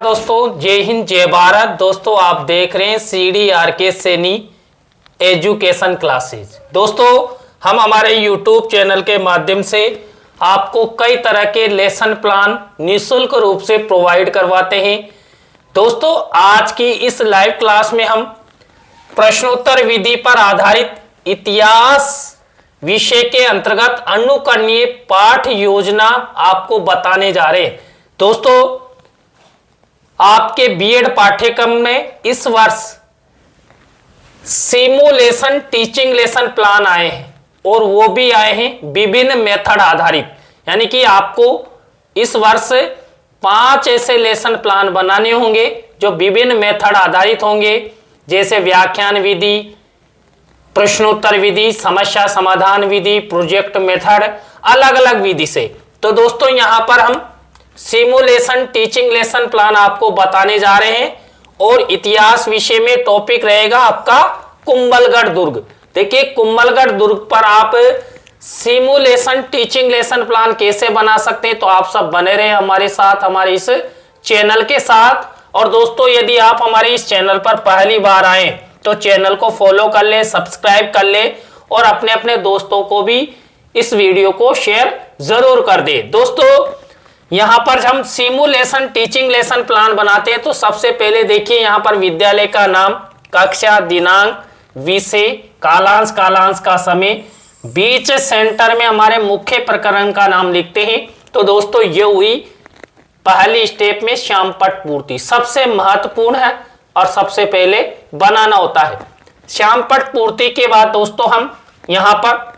दोस्तों जय हिंद जय भारत। दोस्तों आप देख रहे हैं CDRK सैनी एजुकेशन क्लासेज। दोस्तों हम हमारे YouTube चैनल के माध्यम से आपको कई तरह के लेसन प्लान निःशुल्क रूप से प्रोवाइड करवाते हैं। दोस्तों आज की इस लाइव क्लास में हम प्रश्नोत्तर विधि पर आधारित इतिहास विषय के अंतर्गत अनुकरणीय पाठ योजना आपको बताने जा रहे हैं। दोस्तों आपके बीएड पाठ्यक्रम में इस वर्ष सिमुलेशन टीचिंग लेसन प्लान आए हैं और वो भी आए हैं विभिन्न मेथड आधारित, यानी कि आपको इस वर्ष 5 ऐसे लेसन प्लान बनाने होंगे जो विभिन्न मेथड आधारित होंगे, जैसे व्याख्यान विधि, प्रश्नोत्तर विधि, समस्या समाधान विधि, प्रोजेक्ट मेथड, अलग अलग विधि से। तो दोस्तों यहां पर हम सिमुलेशन टीचिंग लेसन प्लान आपको बताने जा रहे हैं और इतिहास विषय में टॉपिक रहेगा आपका कुंभलगढ़ दुर्ग। देखिए कुंभलगढ़ दुर्ग पर आप सिमुलेशन टीचिंग लेसन प्लान कैसे बना सकते हैं, तो आप सब बने रहे हमारे साथ, हमारे इस चैनल के साथ। और दोस्तों यदि आप हमारे इस चैनल पर पहली बार आए तो चैनल को फॉलो कर ले, सब्सक्राइब कर ले और अपने अपने दोस्तों को भी इस वीडियो को शेयर जरूर कर दे। दोस्तों यहां पर हम सिमुलेशन टीचिंग लेसन प्लान बनाते हैं तो सबसे पहले देखिए यहां पर विद्यालय का नाम, कक्षा, दिनांक, विषय, कालांश, कालांश का समय, बीच सेंटर में हमारे मुख्य प्रकरण का नाम लिखते हैं। तो दोस्तों ये हुई पहली स्टेप में श्यामपट्ट पूर्ति, सबसे महत्वपूर्ण है और सबसे पहले बनाना होता है। श्यामपट्ट पूर्ति के बाद दोस्तों हम यहां पर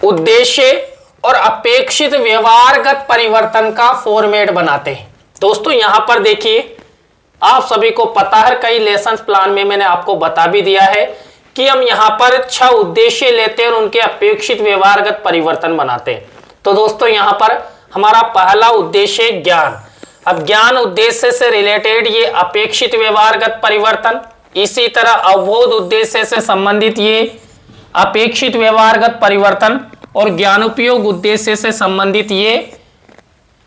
उद्देश्य और अपेक्षित व्यवहारगत परिवर्तन का फॉर्मेट बनाते हैं। दोस्तों यहां पर देखिए आप सभी को पता है, कई लेसन प्लान में मैंने आपको बता भी दिया है कि हम यहां पर 6 उद्देश्य लेते हैं और उनके अपेक्षित व्यवहारगत परिवर्तन बनाते हैं। तो दोस्तों यहां पर हमारा पहला उद्देश्य ज्ञान। अब ज्ञान उद्देश्य से रिलेटेड ये अपेक्षित व्यवहारगत परिवर्तन, इसी तरह अवबोध उद्देश्य से संबंधित ये अपेक्षित व्यवहारगत परिवर्तन और ज्ञानोपयोग उद्देश्य से संबंधित ये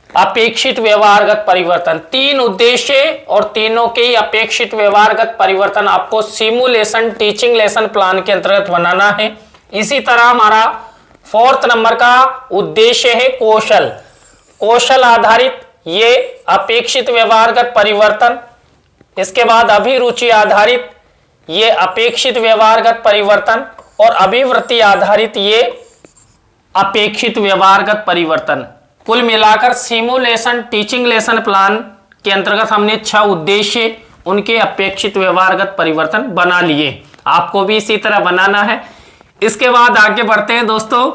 अपेक्षित व्यवहारगत परिवर्तन। 3 उद्देश्य और तीनों के अपेक्षित व्यवहारगत परिवर्तन आपको सिमुलेशन टीचिंग लेसन प्लान के अंतर्गत बनाना है। इसी तरह हमारा 4th नंबर का उद्देश्य है कौशल। कौशल आधारित ये अपेक्षित व्यवहारगत परिवर्तन। इसके बाद अभिरुचि आधारित ये अपेक्षित व्यवहारगत परिवर्तन और अभिवृत्ति आधारित ये अपेक्षित व्यवहारगत परिवर्तन। कुल मिलाकर सिमुलेशन टीचिंग लेसन प्लान के अंतर्गत हमने 6 उद्देश्य, उनके अपेक्षित व्यवहारगत परिवर्तन बना लिए। आपको भी इसी तरह बनाना है। इसके बाद आगे बढ़ते हैं दोस्तों,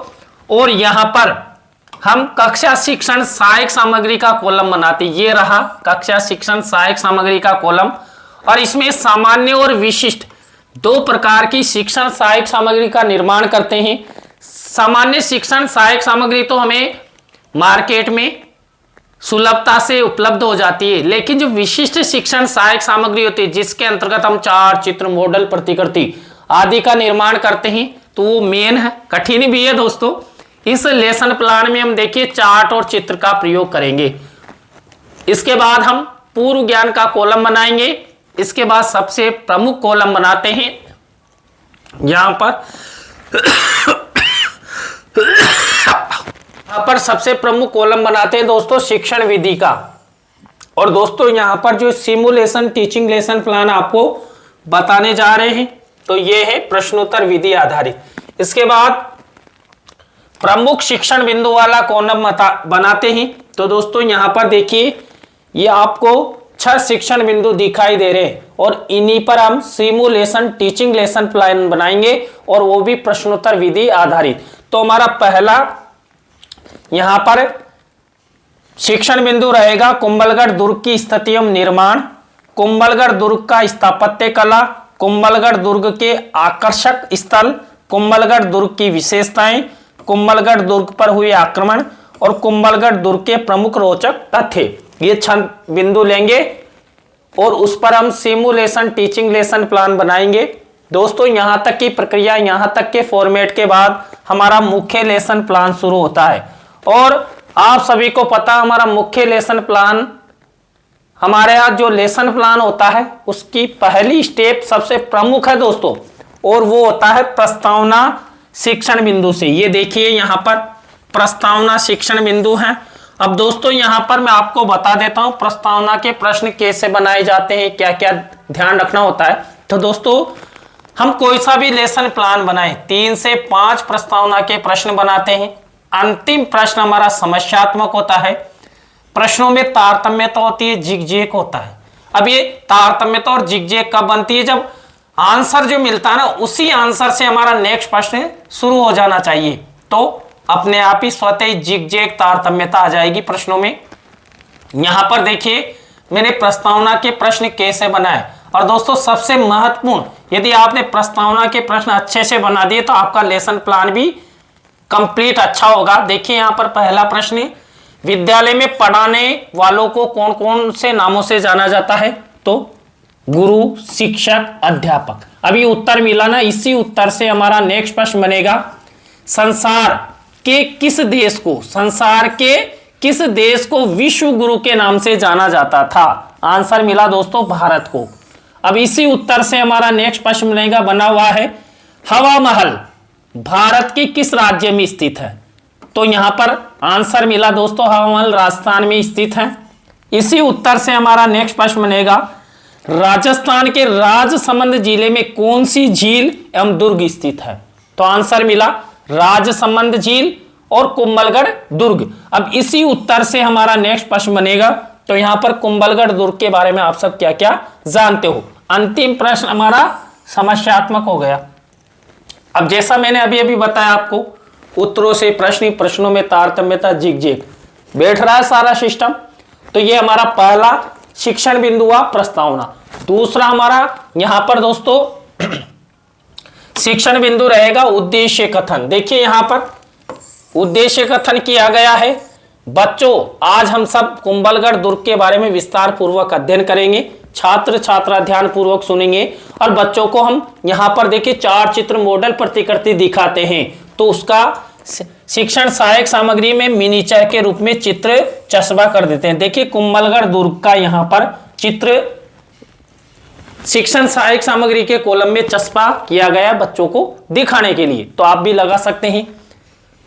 और यहां पर हम कक्षा शिक्षण सहायक सामग्री का कॉलम बनाते हैं। ये रहा कक्षा शिक्षण सहायक सामग्री का कॉलम, और इसमें सामान्य और विशिष्ट 2 प्रकार की शिक्षण सहायक सामग्री का निर्माण करते हैं। सामान्य शिक्षण सहायक सामग्री तो हमें मार्केट में सुलभता से उपलब्ध हो जाती है, लेकिन जो विशिष्ट शिक्षण सहायक सामग्री होती है जिसके अंतर्गत हम चार्ट, चित्र, मॉडल, प्रतिकृति आदि का निर्माण करते हैं, तो वो मेन है, कठिन भी है दोस्तों। इस लेसन प्लान में हम देखिए चार्ट और चित्र का प्रयोग करेंगे। इसके बाद हम पूर्व ज्ञान का कॉलम बनाएंगे। इसके बाद सबसे प्रमुख कॉलम बनाते हैं यहां पर सबसे प्रमुख कॉलम बनाते हैं दोस्तों शिक्षण विधि का। और दोस्तों यहां पर जो सिमुलेशन टीचिंग लेसन प्लान आपको बताने जा रहे हैं तो ये है प्रश्नोत्तर विधि आधारित। इसके बाद प्रमुख शिक्षण बिंदु वाला कॉलम बनाते हैं। तो दोस्तों यहां पर देखिए ये आपको 6 शिक्षण बिंदु दिखाई दे रहे हैं और इन्हीं पर हम सिमुलेशन टीचिंग लेसन प्लान बनाएंगे और वो भी प्रश्नोत्तर विधि आधारित। तो हमारा पहला यहां पर शिक्षण बिंदु रहेगा कुंभलगढ़ दुर्ग की स्थिति एवं निर्माण, कुंभलगढ़ दुर्ग का स्थापत्य कला, कुंभलगढ़ दुर्ग के आकर्षक स्थल, कुंभलगढ़ दुर्ग की विशेषताएं, कुंभलगढ़ दुर्ग पर हुए आक्रमण और कुंभलगढ़ दुर्ग के प्रमुख रोचक तथ्य। ये 6 बिंदु लेंगे और उस पर हम सिमुलेशन टीचिंग लेसन प्लान बनाएंगे। दोस्तों यहां तक की प्रक्रिया, यहां तक के फॉर्मेट के बाद हमारा मुख्य लेसन प्लान शुरू होता है। और आप सभी को पता हमारा मुख्य लेसन प्लान हमारे यहाँ जो लेसन प्लान होता है उसकी पहली स्टेप सबसे प्रमुख है दोस्तों, और वो होता है प्रस्तावना शिक्षण बिंदु से। ये देखिए यहाँ पर प्रस्तावना शिक्षण बिंदु है। अब दोस्तों यहाँ पर मैं आपको बता देता हूँ प्रस्तावना के प्रश्न कैसे बनाए जाते हैं, क्या क्या ध्यान रखना होता है। तो दोस्तों हम कोई सा भी लेसन प्लान बनाए 3 से 5 प्रस्तावना के प्रश्न बनाते हैं। अंतिम प्रश्न हमारा समस्यात्मक होता है। प्रश्नों में तारतम्यता होती है, जिगजैग होता है। अब ये तारतम्यता और जिगजैग कब बनती है? जब आंसर जो मिलता है ना उसी आंसर से हमारा नेक्स्ट प्रश्न शुरू हो जाना चाहिए, तो अपने आप ही स्वतः ही जिगजैग तारतम्यता आ जाएगी प्रश्नों में। यहां पर देखिए मैंने प्रस्तावना के प्रश्न कैसे बनाए। और दोस्तों सबसे महत्वपूर्ण, यदि आपने प्रस्तावना के प्रश्न अच्छे से बना दिए तो आपका लेसन प्लान भी कंप्लीट अच्छा होगा। देखिए यहाँ पर पहला प्रश्न, विद्यालय में पढ़ाने वालों को कौन कौन से नामों से जाना जाता है? तो गुरु, शिक्षक, अध्यापक। अभी उत्तर मिला ना, इसी उत्तर से हमारा नेक्स्ट प्रश्न बनेगा, संसार के किस देश को विश्व गुरु के नाम से जाना जाता था? आंसर मिला दोस्तों भारत को। अब इसी उत्तर से हमारा नेक्स्ट प्रश्न बनेगा, बना हुआ है, हवा महल भारत के किस राज्य में स्थित है? तो यहां पर आंसर मिला दोस्तों हवा महल राजस्थान में स्थित है। इसी उत्तर से हमारा नेक्स्ट प्रश्न बनेगा, राजस्थान के राजसमंद जिले में कौन सी झील एवं दुर्ग स्थित है? तो आंसर मिला राजसमंद झील और कुंभलगढ़ दुर्ग। अब इसी उत्तर से हमारा नेक्स्ट प्रश्न बनेगा, तो यहां पर कुंभलगढ़ दुर्ग के बारे में आप सब क्या क्या जानते हो? अंतिम प्रश्न हमारा समस्यात्मक हो गया। अब जैसा मैंने अभी अभी बताया आपको, उत्तरों से प्रश्न, प्रश्नों में तारतम्यता, जिगजैग, बैठ रहा है सारा सिस्टम। तो ये हमारा पहला शिक्षण बिंदु हुआ प्रस्तावना। दूसरा हमारा यहां पर दोस्तों शिक्षण बिंदु रहेगा उद्देश्य कथन। देखिए यहां पर उद्देश्य कथन किया गया है, बच्चों आज हम सब कुंभलगढ़ दुर्ग के बारे में विस्तार पूर्वक अध्ययन करेंगे। छात्र छात्रा ध्यान पूर्वक सुनेंगे और बच्चों को हम यहाँ पर देखिए 4 चित्र मॉडल प्रतिकृति दिखाते हैं, तो उसका शिक्षण सहायक सामग्री में मिनीचर के रूप में चित्र चस्पा कर देते हैं। देखिए कुंभलगढ़ दुर्ग का यहाँ पर चित्र शिक्षण सहायक सामग्री के कॉलम में चस्पा किया गया बच्चों को दिखाने के लिए, तो आप भी लगा सकते हैं।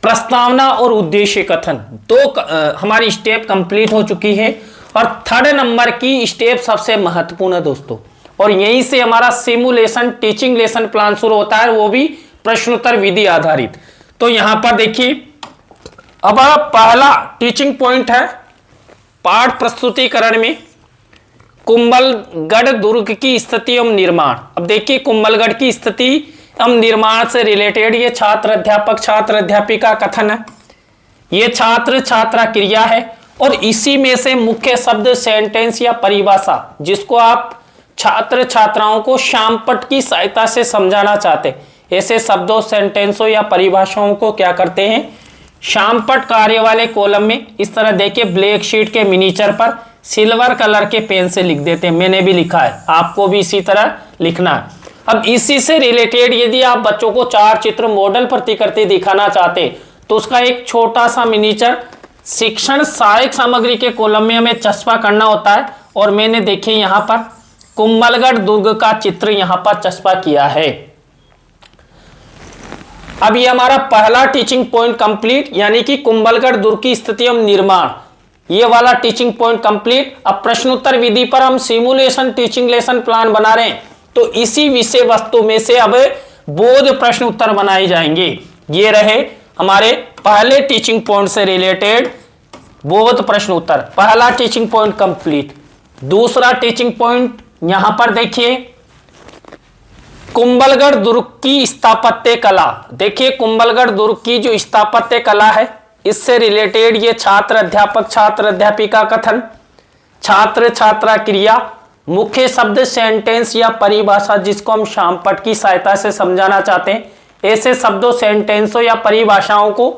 प्रस्तावना और उद्देश्य कथन हमारी स्टेप कंप्लीट हो चुकी है, और 3rd नंबर की स्टेप सबसे महत्वपूर्ण है दोस्तों, और यहीं से हमारा सिमुलेशन टीचिंग लेसन प्लान शुरू होता है, वो भी प्रश्नोत्तर विधि आधारित। तो यहां पर देखिए अब पहला टीचिंग पॉइंट है पाठ प्रस्तुतिकरण में कुंभलगढ़ दुर्ग की स्थिति एवं निर्माण। अब देखिए कुंभलगढ़ की स्थिति एवं निर्माण से रिलेटेड ये छात्र अध्यापक छात्र अध्यापिका कथन है, ये छात्र छात्रा क्रिया है, और इसी में से मुख्य शब्द सेंटेंस या परिभाषा जिसको आप छात्र छात्राओं को शामपट की सहायता से समझाना चाहते हैं, ऐसे शब्दों सेंटेंसों या परिभाषाओं को क्या करते हैं, शामपट कार्य वाले कॉलम में इस तरह देखिए ब्लैक शीट के मिनीचर पर सिल्वर कलर के पेन से लिख देते हैं। मैंने भी लिखा है, आपको भी इसी तरह लिखना है। अब इसी से रिलेटेड यदि आप बच्चों को 4 चित्र मॉडल प्रतिकृति दिखाना चाहते हैं, तो उसका एक छोटा सा मिनीचर शिक्षण सहायक सामग्री के कॉलम में हमें चस्पा करना होता है, और मैंने देखिए यहां पर कुंभलगढ़ दुर्ग का चित्र यहां पर चस्पा किया है। अब ये हमारा पहला टीचिंग पॉइंट कंप्लीट, यानी कि कुंभलगढ़ दुर्ग की स्थिति एवं निर्माण, ये वाला टीचिंग पॉइंट कंप्लीट। अब प्रश्नोत्तर विधि पर हम सिमुलेशन टीचिंग लेसन प्लान बना रहे हैं, तो इसी विषय वस्तु में से अब बोध प्रश्न उत्तर बनाए जाएंगे। ये रहे हमारे पहले टीचिंग पॉइंट से रिलेटेड बोध प्रश्न उत्तर, पहला टीचिंग पॉइंट कंप्लीट। दूसरा टीचिंग पॉइंट यहां पर देखिए कुंभलगढ़ दुर्ग की स्थापत्य कला। देखिए कुंभलगढ़ दुर्ग की जो स्थापत्य कला है, इससे रिलेटेड ये छात्र अध्यापक छात्र अध्यापिका कथन, छात्र छात्रा क्रिया, मुख्य शब्द सेंटेंस या परिभाषा जिसको हम शामपट की सहायता से समझाना चाहते हैं, ऐसे शब्दों सेंटेंसों या परिभाषाओं को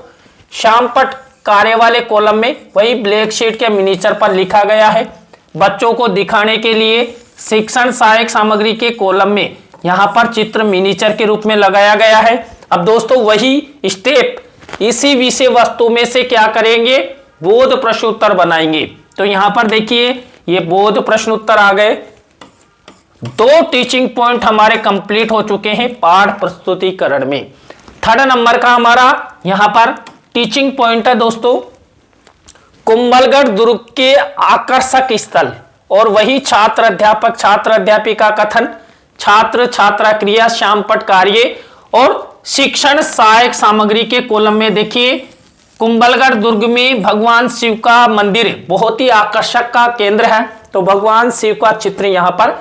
शामपट कार्य वाले कॉलम में वही ब्लैक शीट के मिनीचर पर लिखा गया है। बच्चों को दिखाने के लिए शिक्षण सहायक सामग्री के कॉलम में यहां पर चित्र मिनीचर के रूप में लगाया गया है। अब दोस्तों वही स्टेप इसी विषय वस्तु में से क्या करेंगे, बोध प्रश्न उत्तर बनाएंगे। तो यहां पर देखिए ये बोध प्रश्न उत्तर आ गए। 2 टीचिंग पॉइंट हमारे कंप्लीट हो चुके हैं पाठ प्रस्तुतिकरण में। थर्ड नंबर का हमारा यहां पर टीचिंग पॉइंट है दोस्तों, कुंभलगढ़ दुर्ग के आकर्षक स्थल और वही छात्र अध्यापक छात्र अध्यापिका कथन, छात्र छात्रा क्रिया, श्यामपट्ट कार्य और शिक्षण सहायक सामग्री के कॉलम में देखिए कुंभलगढ़ दुर्ग में भगवान शिव का मंदिर बहुत ही आकर्षक का केंद्र है। तो भगवान शिव का चित्र यहां पर,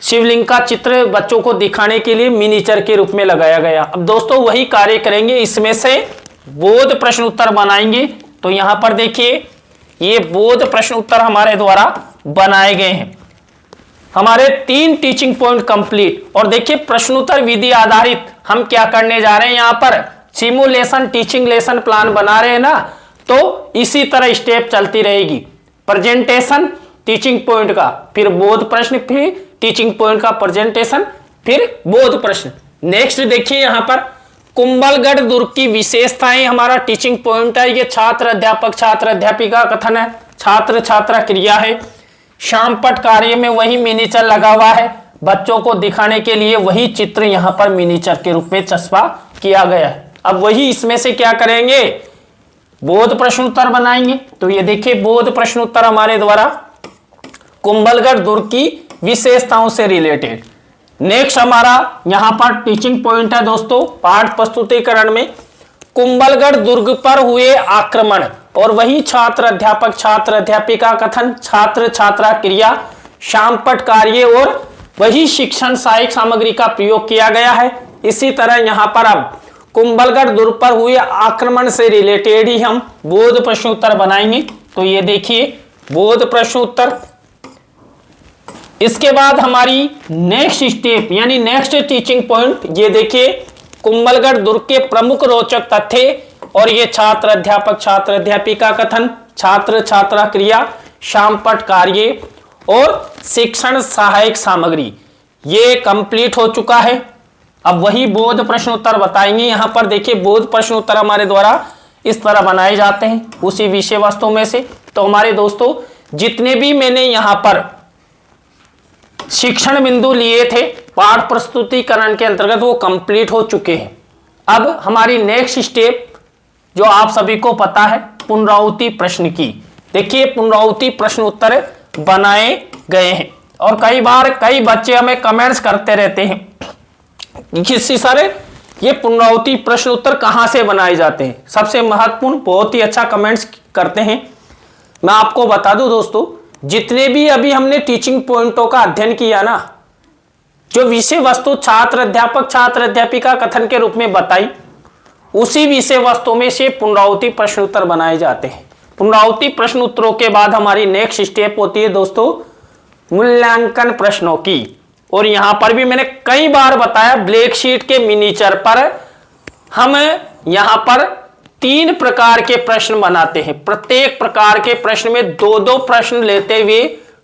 शिवलिंग का चित्र बच्चों को दिखाने के लिए मिनीचर के रूप में लगाया गया। अब दोस्तों वही कार्य करेंगे, इसमें से बोध प्रश्न उत्तर बनाएंगे। तो यहां पर देखिए ये बोध प्रश्न उत्तर हमारे द्वारा बनाए गए हैं। हमारे 3 टीचिंग पॉइंट कंप्लीट। और देखिए प्रश्नोत्तर विधि आधारित हम क्या करने जा रहे हैं, यहां पर सिमुलेशन टीचिंग लेसन प्लान बना रहे हैं ना, तो इसी तरह स्टेप चलती रहेगी। प्रेजेंटेशन टीचिंग पॉइंट का, फिर बोध प्रश्न, फिर टीचिंग पॉइंट का प्रेजेंटेशन, फिर बोध प्रश्न। नेक्स्ट देखिए यहां पर कुंभलगढ़ दुर्ग की विशेषताएं हमारा टीचिंग पॉइंट है। ये छात्र अध्यापक छात्र अध्यापिका कथन है, छात्र छात्रा क्रिया है, श्यामपट्ट कार्य में वही मिनीचर लगा हुआ है, बच्चों को दिखाने के लिए वही चित्र यहां पर मिनीचर के रूप में चस्पा किया गया है। अब वही इसमें से क्या करेंगे, बोध प्रश्न उत्तर बनाएंगे। तो ये देखिए बोध प्रश्न उत्तर हमारे द्वारा कुंभलगढ़ दुर्ग की विशेषताओं से रिलेटेड। नेक्स्ट हमारा यहां पर टीचिंग पॉइंट है दोस्तों पाठ प्रस्तुतिकरण में, कुंभलगढ़ दुर्ग पर हुए आक्रमण और वही छात्र अध्यापक छात्र अध्यापिका कथन, छात्र छात्रा क्रिया, श्यामपट्ट कार्य और वही शिक्षण सहायक सामग्री का प्रयोग किया गया है। इसी तरह यहां पर अब कुंभलगढ़ दुर्ग पर हुए आक्रमण से रिलेटेड ही हम बोध प्रश्न उत्तर बनाएंगे। तो ये देखिए बोध प्रश्न उत्तर। इसके बाद हमारी नेक्स्ट स्टेप यानी नेक्स्ट टीचिंग पॉइंट, ये देखिए कुंभलगढ़ दुर्ग के प्रमुख रोचक तथ्य और ये छात्र अध्यापक छात्र अध्यापिका कथन, छात्र छात्रा क्रिया, श्यामपट्ट कार्य और शिक्षण सहायक सामग्री, ये कंप्लीट हो चुका है। अब वही बोध प्रश्न उत्तर बताएंगे। यहां पर देखिए बोध प्रश्न उत्तर हमारे द्वारा इस तरह बनाए जाते हैं उसी विषय वस्तु में से। तो हमारे दोस्तों जितने भी मैंने यहां पर शिक्षण बिंदु लिए थे पाठ प्रस्तुतिकरण के अंतर्गत वो कंप्लीट हो चुके हैं। अब हमारी नेक्स्ट स्टेप जो आप सभी को पता है पुनरावृत्ति प्रश्न की। देखिए पुनरावृत्ति प्रश्न उत्तर बनाए गए हैं और कई बार कई बच्चे हमें कमेंट्स करते रहते हैं कि सर ये पुनरावृत्ति प्रश्न उत्तर कहां से बनाए जाते हैं। सबसे महत्वपूर्ण, बहुत ही अच्छा कमेंट्स करते हैं। मैं आपको बता दूं दोस्तों, जितने भी अभी हमने टीचिंग पॉइंटों का अध्ययन किया ना, जो विषय वस्तु छात्र अध्यापक छात्र अध्यापिका कथन के रूप में बताई, उसी विषय वस्तु में से पुनरावृत्ति प्रश्न उत्तर बनाए जाते हैं। पुनरावृत्ति प्रश्न उत्तरों के बाद हमारी नेक्स्ट स्टेप होती है दोस्तों मूल्यांकन प्रश्नों की। और यहां पर भी मैंने कई बार बताया ब्लैक शीट के मिनीचर पर हम यहां पर 3 प्रकार के प्रश्न बनाते हैं। प्रत्येक प्रकार के प्रश्न में 2-2 प्रश्न लेते हुए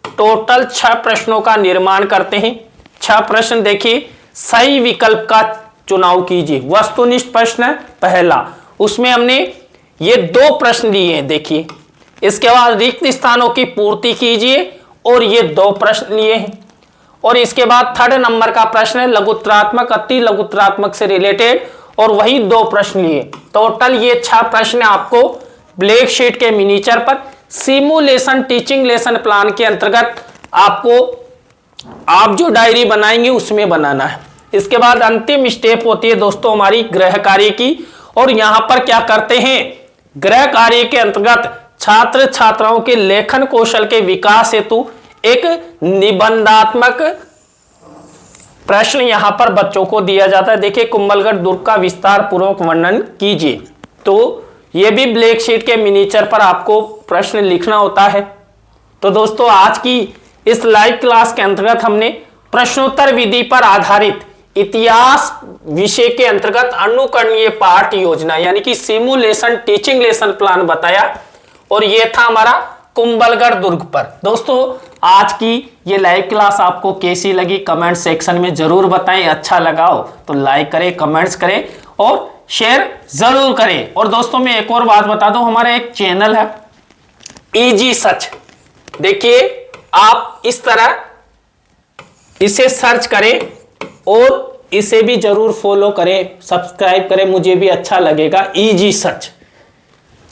टोटल 6 प्रश्नों का निर्माण करते हैं। 6 प्रश्न देखिए, सही विकल्प का चुनाव कीजिए। वस्तुनिष्ठ प्रश्न पहला, उसमें हमने ये 2 प्रश्न लिए हैं देखिए। इसके बाद रिक्त स्थानों की पूर्ति कीजिए और ये 2 प्रश्न लिए हैं। और इसके बाद 3rd नंबर का प्रश्न है लघुत्तरात्मक अति लघुत्तरात्मक से रिलेटेड और वही 2 प्रश्न लिए। टोटल ये 6 प्रश्न आपको ब्लैक शीट के मिनीचर पर सिमुलेशन टीचिंग लेसन प्लान के अंतर्गत आपको आप जो डायरी बनाएंगे उसमें बनाना है। इसके बाद अंतिम स्टेप होती है दोस्तों हमारी गृह कार्य की। और यहां पर क्या करते हैं, गृह कार्य के अंतर्गत छात्र छात्राओं के लेखन कौशल के विकास हेतु एक निबंधात्मक प्रश्न यहां पर बच्चों को दिया जाता है। देखिए कुंभलगढ़ दुर्ग का विस्तार पूर्वक वर्णन कीजिए। तो यह भी ब्लैक शीट के मिनीचर पर आपको प्रश्न लिखना होता है। तो दोस्तों आज की इस लाइव क्लास के अंतर्गत हमने प्रश्नोत्तर विधि पर आधारित इतिहास विषय के अंतर्गत अनुकरणीय पाठ योजना यानी कि सिमुलेशन टीचिंग लेसन प्लान बताया और यह था हमारा कुंभलगढ़ दुर्ग पर। दोस्तों आज की ये लाइव क्लास आपको कैसी लगी कमेंट सेक्शन में जरूर बताएं। अच्छा लगा हो तो लाइक करें, कमेंट्स करें और शेयर जरूर करें। और दोस्तों मैं एक और बात बता दूं, हमारा एक चैनल है इजी सच, देखिए आप इस तरह इसे सर्च करें और इसे भी जरूर फॉलो करें, सब्सक्राइब करें, मुझे भी अच्छा लगेगा। Easy search.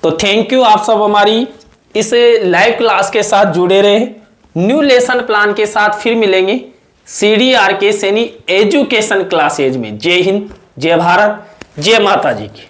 तो थैंक यू, आप सब हमारी इस लाइव क्लास के साथ जुड़े रहे। न्यू लेसन प्लान के साथ फिर मिलेंगे CDRK सैनी एजुकेशन क्लासेज में। जय हिंद, जय भारत, जय माता जी की।